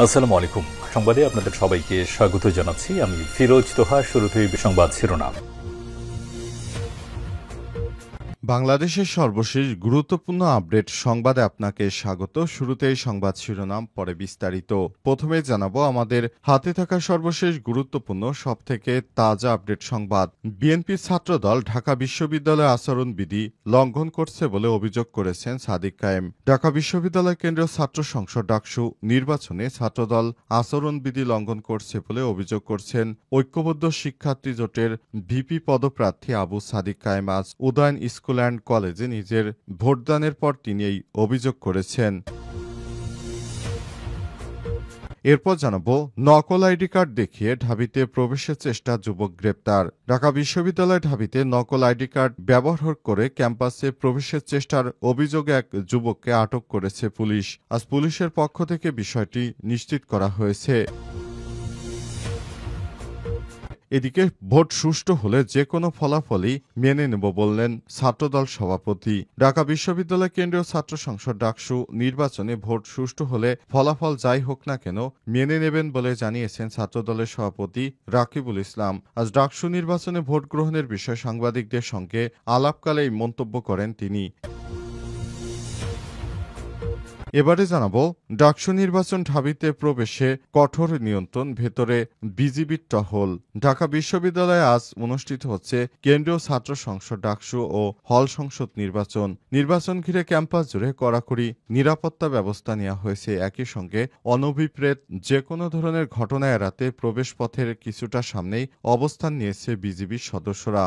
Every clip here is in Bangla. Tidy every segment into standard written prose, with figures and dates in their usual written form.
আসসালামু আলাইকুম। সংবাদে আপনাদের সবাইকে স্বাগত জানাচ্ছি। আমি ফিরোজ তোহা। শুরুতেই সংবাদ শিরোনাম। বাংলাদেশের সর্বশেষ গুরুত্বপূর্ণ আপডেট সংবাদে আপনাকে স্বাগত। শুরুতেই সংবাদ শিরোনাম, পরে বিস্তারিত। প্রথমে জানাবো আমাদের হাতে থাকা সর্বশেষ গুরুত্বপূর্ণ সবথেকে তাজা আপডেট সংবাদ। বিএনপি ছাত্রদল ঢাকা বিশ্ববিদ্যালয় আচরণবিধি লঙ্ঘন করছে বলে অভিযোগ করেছেন সাদিক কায়েম। ঢাকা বিশ্ববিদ্যালয় কেন্দ্রীয় ছাত্র সংসদ ডাকসু নির্বাচনে ছাত্রদল আচরণবিধি লঙ্ঘন করছে বলে অভিযোগ করছেন ঐক্যবদ্ধ শিক্ষার্থী জোটের ভিপি পদপ্রার্থী আবু সাদিক কায়েম। আজ উদয়ন স্কুল অ্যান্ড কলেজে নিজের ভোটদানের পর তিনি এই অভিযোগ করেছেন। এরপর জানাবো নকল আইডি কার্ড দেখিয়ে ঢাবিতে প্রবেশের চেষ্টা, যুবক গ্রেপ্তার। ঢাকা বিশ্ববিদ্যালয় ঢাবিতে নকল আইডি কার্ড ব্যবহার করে ক্যাম্পাসে প্রবেশের চেষ্টার অভিযোগে এক যুবককে আটক করেছে পুলিশ। আজ পুলিশের পক্ষ থেকে বিষয়টি নিশ্চিত করা হয়েছে। এদিকে ভোট সুষ্ঠু হলে যে কোনো ফলাফলই মেনে নেব বললেন ছাত্রদল সভাপতি। ঢাকা বিশ্ববিদ্যালয় কেন্দ্রীয় ছাত্র সংসদ ডাকসু নির্বাচনে ভোট সুষ্ঠু হলে ফলাফল যাই হোক না কেন মেনে নেবেন বলে জানিয়েছেন ছাত্রদলের সভাপতি রাকিবুল ইসলাম। আজ ডাকসু নির্বাচনে ভোট গ্রহণের বিষয়ে সাংবাদিকদের সঙ্গে আলাপকালে এই মন্তব্য করেন তিনি। এবারে জানাবো ডাকসু নির্বাচন ঢাবিতে প্রবেশে কঠোর নিয়ন্ত্রণ, ভেতরে বিজিবির টহল। ঢাকা বিশ্ববিদ্যালয়ে আজ অনুষ্ঠিত হচ্ছে কেন্দ্রীয় ছাত্র সংসদ ডাকসু ও হল সংসদ নির্বাচন ঘিরে ক্যাম্পাস জুড়ে কড়াকড়ি নিরাপত্তা ব্যবস্থা নেওয়া হয়েছে। একই সঙ্গে অনভিপ্রেত যে কোনো ধরনের ঘটনা এড়াতে প্রবেশপথের কিছুটা সামনেই অবস্থান নিয়েছে বিজিবির সদস্যরা।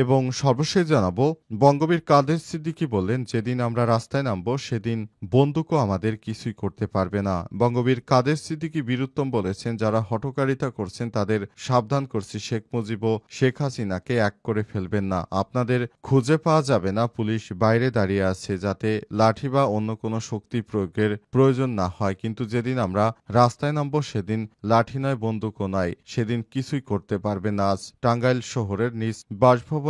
এবং সর্বশেষ জানাবো বঙ্গবীর কাদের সিদ্দিকী বললেন, যেদিন আমরা রাস্তায় নামব সেদিন বন্দুকও আমাদের কিছুই করতে পারবে না। বঙ্গবীর কাদের সিদ্দিকী বীরুত্তম বলেছেন, যারা হঠকারিতা করছেন তাদের সাবধান করছি, শেখ মুজিব ও শেখ হাসিনাকে এক করে ফেলবেন না। আপনাদের খুঁজে পাওয়া যাবে না। পুলিশ বাইরে দাঁড়িয়ে আছে যাতে লাঠি বা অন্য কোনো শক্তি প্রয়োগের প্রয়োজন না হয়। কিন্তু যেদিন আমরা রাস্তায় নামব সেদিন লাঠি নয়, বন্দুকও নয়, সেদিন কিছুই করতে পারবে না। আজ টাঙ্গাইল শহরের নিজ বাসভবন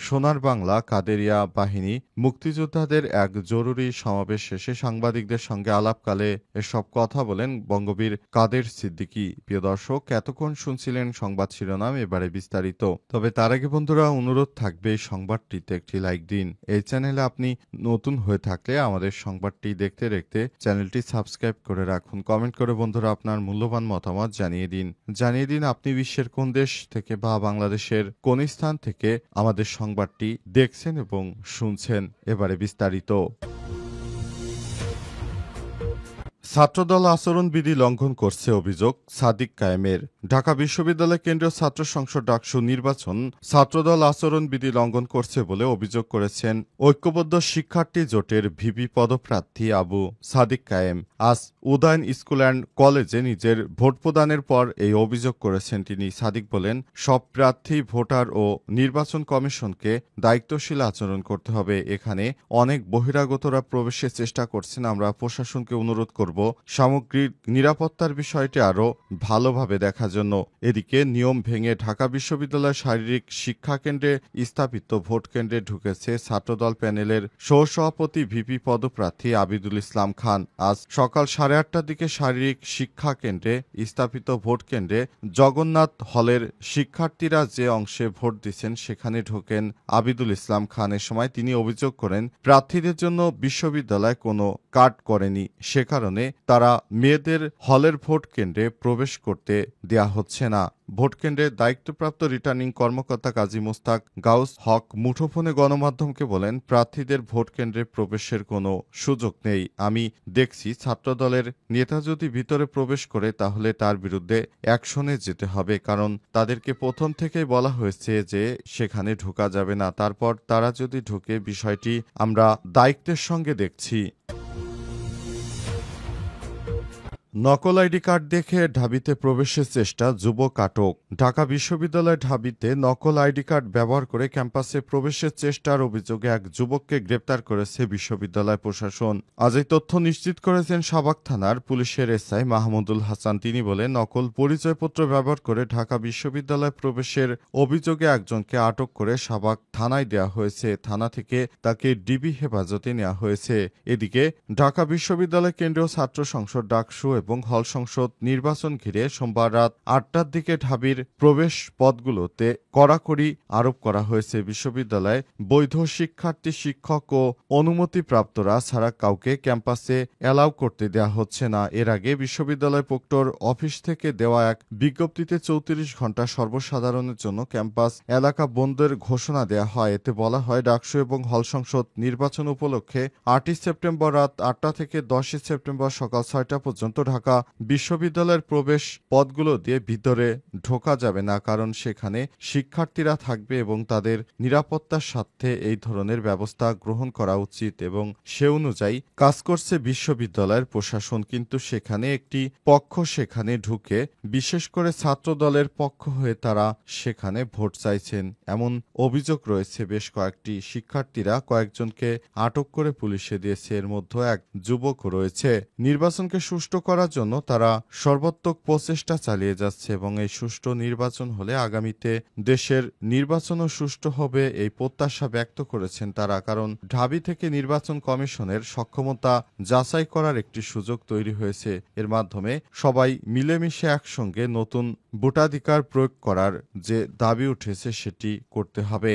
সোনার বাংলা কাদেরিয়া বাহিনী মুক্তিযোদ্ধাদের এক জরুরি সমাবেশ শেষে সাংবাদিকদের সঙ্গে আলাপকালে এসব কথা বলেন বঙ্গবীর কাদের সিদ্দিকী। প্রিয় দর্শক, এতক্ষণ শুনছিলেন সংবাদ শিরোনাম, এবারে বিস্তারিত। তবে তার আগে বন্ধুরা অনুরোধ থাকবে এই সংবাদটিতে একটি লাইক দিন। এই চ্যানেলে আপনি নতুন হয়ে থাকলে আমাদের সংবাদটি দেখতে দেখতে চ্যানেলটি সাবস্ক্রাইব করে রাখুন। কমেন্ট করে বন্ধুরা আপনার মূল্যবান মতামত জানিয়ে দিন আপনি বিশ্বের কোন দেশ থেকে বা বাংলাদেশের কোন স্থান থেকে আমাদের সংবাদটি দেখছেন এবং শুনছেন। এবারে বিস্তারিত। ছাত্রদল আচরণবিধি লঙ্ঘন করছে অভিযোগ সাদিক কায়েমের। ঢাকা বিশ্ববিদ্যালয় কেন্দ্রীয় ছাত্র সংসদ ডাকসু নির্বাচন ছাত্রদল আচরণবিধি লঙ্ঘন করছে বলে অভিযোগ করেছেন ঐক্যবদ্ধ শিক্ষার্থী জোটের ভিপি পদপ্রার্থী আবু সাদিক কায়েম। আজ উদয়ন স্কুল অ্যান্ড কলেজে নিজের ভোট প্রদানের পর এই অভিযোগ করেছেন তিনি। সাদিক বলেন, সব প্রার্থী, ভোটার ও নির্বাচন কমিশনকে দায়িত্বশীল আচরণ করতে হবে। এখানে অনেক বহিরাগতরা প্রবেশের চেষ্টা করছেন। আমরা প্রশাসনকে অনুরোধ করব সামগ্রিক নিরাপত্তার বিষয়টি আরও ভালোভাবে দেখার জন্য। এদিকে নিয়ম ভেঙে ঢাকা বিশ্ববিদ্যালয় শারীরিক শিক্ষা কেন্দ্রে স্থাপিত ভোট কেন্দ্রে ঢুকেছে ছাত্রদল প্যানেলের সহসভাপতি ভিপি পদপ্রার্থী আবিদুল ইসলাম খান। আজ সকাল 8:30টার দিকে শারীরিক শিক্ষা কেন্দ্রে স্থাপিত ভোট কেন্দ্রে জগন্নাথ হলের শিক্ষার্থীরা যে অংশে ভোট দিচ্ছেন সেখানে ঢোকেন আবিদুল ইসলাম খান। এ সময় তিনি অভিযোগ করেন, প্রার্থীদের জন্য বিশ্ববিদ্যালয় কোনো কার্ড করেনি, সে কারণে তারা মেয়েদের হলের ভোট কেন্দ্রে প্রবেশ করতে দেয়া হচ্ছে না। ভোট কেন্দ্রের দায়িত্বপ্রাপ্ত রিটার্নিং কর্মকর্তা কাজী মোস্তাক গাউস হক মুঠোফোনে গণমাধ্যমকে বলেন, প্রার্থীদের ভোট কেন্দ্রে প্রবেশের কোনো সুযোগ নেই। আমি দেখছি ছাত্রদলের নেতা যদি ভিতরে প্রবেশ করে তাহলে তার বিরুদ্ধে অ্যাকশনে যেতে হবে, কারণ তাদেরকে প্রথম থেকেই বলা হয়েছে যে সেখানে ঢোকা যাবে না। তারপর তারা যদি ঢোকে বিষয়টি আমরা দায়িত্বের সঙ্গে দেখছি। নকল আইডি কার্ড দেখে ঢাবিতে প্রবেশের চেষ্টা যুবক আটক। ঢাকা বিশ্ববিদ্যালয় ঢাবিতে নকল আইডি কার্ড ব্যবহার করে ক্যাম্পাসে প্রবেশের চেষ্টার অভিযোগে এক যুবককে গ্রেপ্তার করেছে বিশ্ববিদ্যালয় প্রশাসন। আজ এই তথ্য নিশ্চিত করেছেন সাভার থানার পুলিশের এসআই মাহমুদুল হাসান। তিনি বলেন, নকল পরিচয়পত্র ব্যবহার করে ঢাকা বিশ্ববিদ্যালয় প্রবেশের অভিযোগে একজনকে আটক করে সাভার থানায় দেওয়া হয়েছে। থানা থেকে তাকে ডিবি হেফাজতে নেওয়া হয়েছে। এদিকে ঢাকা বিশ্ববিদ্যালয় কেন্দ্রীয় ছাত্র সংসদ ডাকসু এবং হল সংসদ নির্বাচন ঘিরে সোমবার রাত ৮টার দিকে ঢাবির প্রবেশ পথগুলোতে কড়াকড়ি আরোপ করা হয়েছে। বিশ্ববিদ্যালয়ে বৈধ শিক্ষার্থী, শিক্ষক ও অনুমতিপ্রাপ্তরা ছাড়া কাউকে ক্যাম্পাসে অ্যালাউ করতে দেওয়া হচ্ছে না। এর আগে বিশ্ববিদ্যালয় প্রক্টর অফিস থেকে দেওয়া এক বিজ্ঞপ্তিতে ৩৪ ঘণ্টা সর্বসাধারণের জন্য ক্যাম্পাস এলাকা বন্ধের ঘোষণা দেওয়া হয়। এতে বলা হয়, ডাকসু এবং হল সংসদ নির্বাচন উপলক্ষে ৮ই সেপ্টেম্বর রাত ৮টা থেকে ১০ই সেপ্টেম্বর সকাল ৬টা পর্যন্ত ঢাকা বিশ্ববিদ্যালয়ের প্রবেশ পথগুলো দিয়ে ভিতরে ঢোকা যাবে না, কারণ সেখানে শিক্ষার্থীরা থাকবে এবং তাদের নিরাপত্তার স্বার্থে এই ধরনের ব্যবস্থা গ্রহণ করা উচিত এবং সে অনুযায়ী কাজ করছে বিশ্ববিদ্যালয়ের প্রশাসন। কিন্তু সেখানে একটি পক্ষ সেখানে ঢুকে, বিশেষ করে ছাত্র দলের পক্ষ হয়ে তারা সেখানে ভোট চাইছেন, এমন অভিযোগ রয়েছে। বেশ কয়েকটি শিক্ষার্থীরা কয়েকজনকে আটক করে পুলিশে দিয়েছে। এর মধ্যে এক যুবক রয়েছে। নির্বাচনকে সুষ্ঠু করার জন্য তারা সর্বাত্মক প্রচেষ্টা চালিয়ে যাচ্ছে এবং এই সুষ্ঠু নির্বাচন হলে আগামীতে দেশের নির্বাচনও সুষ্ঠু হবে এই প্রত্যাশা ব্যক্ত করেছেন তারা। কারণ ঢাবি থেকে নির্বাচন কমিশনের সক্ষমতা যাচাই করার একটি সুযোগ তৈরি হয়েছে। এর মাধ্যমে সবাই মিলেমিশে একসঙ্গে নতুন ভোটাধিকার প্রয়োগ করার যে দাবি উঠেছে সেটি করতে হবে।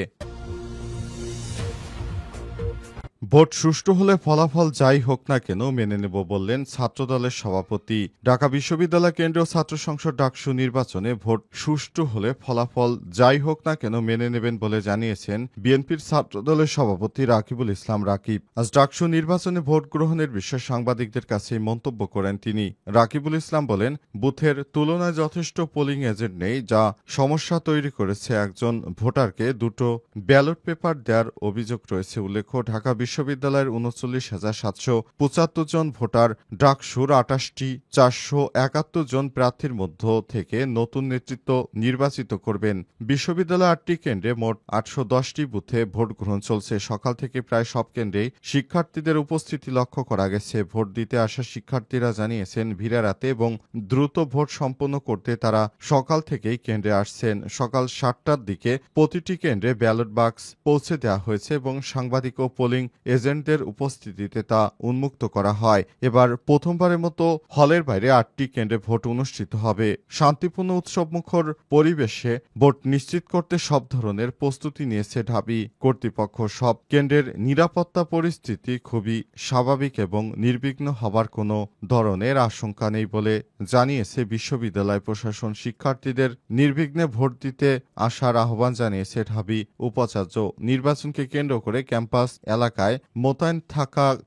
ভোট সুষ্ঠু হলে ফলাফল যাই হোক না কেন মেনে নেব বললেন ছাত্রদলের সভাপতি। ঢাকা বিশ্ববিদ্যালয় কেন্দ্রীয় ছাত্র সংসদ ডাকসু নির্বাচনে ভোট সুষ্ঠু হলে ফলাফল যাই হোক না কেন মেনে নেবেন বলে জানিয়েছেন বিএনপির ছাত্রদলের সভাপতি রাকিবুল ইসলাম রাকিব। আজ ডাকসু নির্বাচনে ভোট গ্রহণের বিষয়ে সাংবাদিকদের কাছে মন্তব্য করেন তিনি। রাকিবুল ইসলাম বলেন, বুথের তুলনায় যথেষ্ট পোলিং এজেন্ট নেই, যা সমস্যা তৈরি করেছে। একজন ভোটারকে দুটো ব্যালট পেপার দেওয়ার অভিযোগ রয়েছে। উল্লেখ্য, ঢাকা বিশ্ববিদ্যালয়ের ৩৯,৭৭৫ জন ভোটার ডাকসুর ২৮টি ৪৭১ জন প্রার্থীর মধ্য থেকে নতুন নেতৃত্ব নির্বাচিত করবেন। বিশ্ববিদ্যালয় ৮টি কেন্দ্রে মোট ৮১০টি বুথে ভোট গ্রহণ চলছে। সকাল থেকে প্রায় সব কেন্দ্রেই শিক্ষার্থীদের উপস্থিতি লক্ষ্য করা গেছে। ভোট দিতে আসা শিক্ষার্থীরা জানিয়েছেন, ভিড় এড়াতে এবং দ্রুত ভোট সম্পন্ন করতে তারা সকাল থেকেই কেন্দ্রে আসছেন। সকাল ৭টার দিকে প্রতিটি কেন্দ্রে ব্যালট বাক্স পৌঁছে দেওয়া হয়েছে এবং সাংবাদিক ও পোলিং এজেন্টদের উপস্থিতিতে তা উন্মুক্ত করা হয়। এবার প্রথমবারের মতো হলের বাইরে ৮টি কেন্দ্রে ভোট অনুষ্ঠিত হবে। শান্তিপূর্ণ উৎসবমুখর পরিবেশে ভোট নিশ্চিত করতে সব ধরনের প্রস্তুতি নিয়েছে ঢাবি কর্তৃপক্ষ। সব কেন্দ্রের নিরাপত্তা পরিস্থিতি খুবই স্বাভাবিক এবং নির্বিঘ্ন হবার কোনো ধরনের আশঙ্কা নেই বলে জানিয়েছে বিশ্ববিদ্যালয় প্রশাসন। শিক্ষার্থীদের নির্বিঘ্নে ভোট দিতে আসার আহ্বান জানিয়েছে ঢাবি উপাচার্য। নির্বাচনকে কেন্দ্র করে ক্যাম্পাস এলাকায় মোতায়েন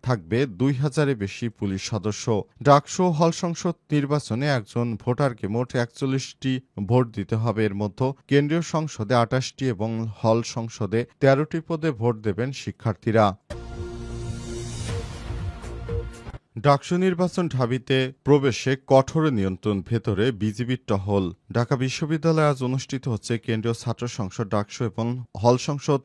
থাকবে ২,০০০-এর বেশি পুলিশ সদস্য। ডাকসু হল সংসদ নির্বাচনে একজন ভোটারকে মোট ৪১টি ভোট দিতে হবে। এর মধ্যে কেন্দ্রীয় সংসদে ২৮টি এবং হল সংসদে ১৩টি পদে ভোট দেবেন শিক্ষার্থীরা। ডাকসু নির্বাচন ঢাবিতে প্রবেশে কঠোর নিয়ন্ত্রণ, ভেতরে বিজিবির টহল। ঢাকা বিশ্ববিদ্যালয়ে আজ অনুষ্ঠিত হচ্ছে কেন্দ্রীয় ছাত্র সংসদ ডাকসু এবং হল সংসদ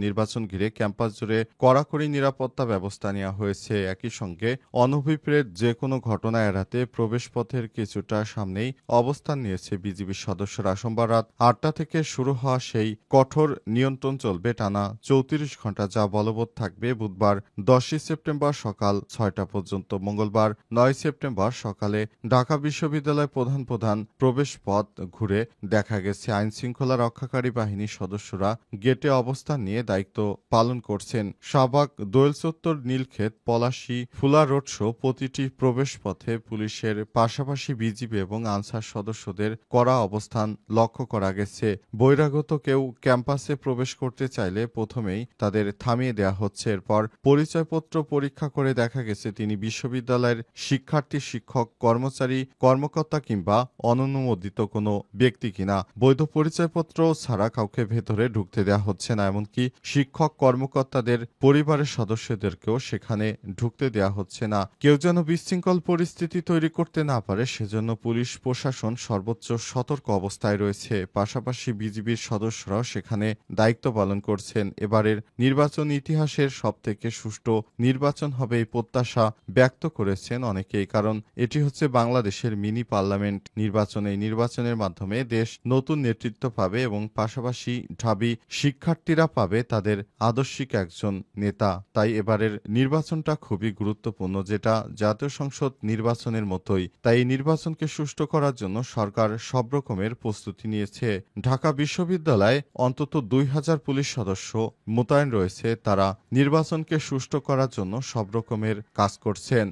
নির্বাচন ঘিরে ক্যাম্পাস জুড়ে কড়াকড়ি নিরাপত্তা ব্যবস্থা নেওয়া হয়েছে। একই সঙ্গে অনভিপ্রেত যে কোনো ঘটনা এড়াতে প্রবেশপথের কিছুটা সামনেই অবস্থান নিয়েছে বিজিবির সদস্যরা। সোমবার রাত ৮টা থেকে শুরু হওয়া সেই কঠোর নিয়ন্ত্রণ চলবে টানা ৩৪ ঘণ্টা, যা বলবৎ থাকবে বুধবার ১০ই সেপ্টেম্বর সকাল ৬টা পর্যন্ত। মঙ্গলবার ৯ সেপ্টেম্বর সকালে ঢাকা বিশ্ববিদ্যালয় প্রধান প্রবেশ পথ ঘুরে দেখা গেছে আইনশৃঙ্খলা রক্ষাকারী বাহিনীর সদস্যরা গেটে অবস্থান নিয়ে দায়িত্ব পালন করছেন। শাহবাগ, দোয়েল চত্বর, নীলক্ষেত, পলাশী, ফুলা রোড সহ প্রতিটি প্রবেশ পথে পুলিশের পাশাপাশি বিজিবি এবং আনসার সদস্যদের কড়া অবস্থান লক্ষ্য করা গেছে। বহিরাগত কেউ ক্যাম্পাসে প্রবেশ করতে চাইলে প্রথমেই তাদের থামিয়ে দেওয়া হচ্ছে। এরপর পরিচয়পত্র পরীক্ষা করে দেখা গেছে তিনি বিশ্ববিদ্যালয়ের শিক্ষার্থী, শিক্ষক, কর্মচারী, কর্মকর্তা কিংবা অননুমোদিত পরিচিত কোনো ব্যক্তি কিনা। বৈধ পরিচয়পত্র ছাড়া কাউকে ভেতরে ঢুকতে দেওয়া হচ্ছে না, এমনকি শিক্ষক কর্মকর্তাদের পরিবারের সদস্যদেরকেও সেখানে ঢুকতে দেওয়া হচ্ছে না। কেউ যেন বিশৃঙ্খল পরিস্থিতি তৈরি করতে না পারে সেজন্য পুলিশ প্রশাসন সর্বোচ্চ সতর্ক অবস্থায় রয়েছে। পাশাপাশি বিজিবির সদস্যরাও সেখানে দায়িত্ব পালন করছেন। এবারের নির্বাচন ইতিহাসের সবথেকে সুষ্ঠু নির্বাচন হবে এই প্রত্যাশা ব্যক্ত করেছেন অনেকেই, কারণ এটি হচ্ছে বাংলাদেশের মিনি পার্লামেন্ট নির্বাচন। এই নির্বাচনের মাধ্যমে দেশ নতুন নেতৃত্ব পাবে এবং পাশাপাশি ঢাবি শিক্ষার্থীরা পাবে তাদের আদর্শিক একজন নেতা। তাই এবারের নির্বাচনটা খুবই গুরুত্বপূর্ণ, যেটা জাতীয় সংসদ নির্বাচনের মতোই। তাই এই নির্বাচনকে সুষ্ঠু করার জন্য সরকার সব রকমের প্রস্তুতি নিয়েছে। ঢাকা বিশ্ববিদ্যালয়ে অন্তত 2000 পুলিশ সদস্য মোতায়েন রয়েছে। তারা নির্বাচনকে সুষ্ঠু করার জন্য সব রকমের কাজ করছেন।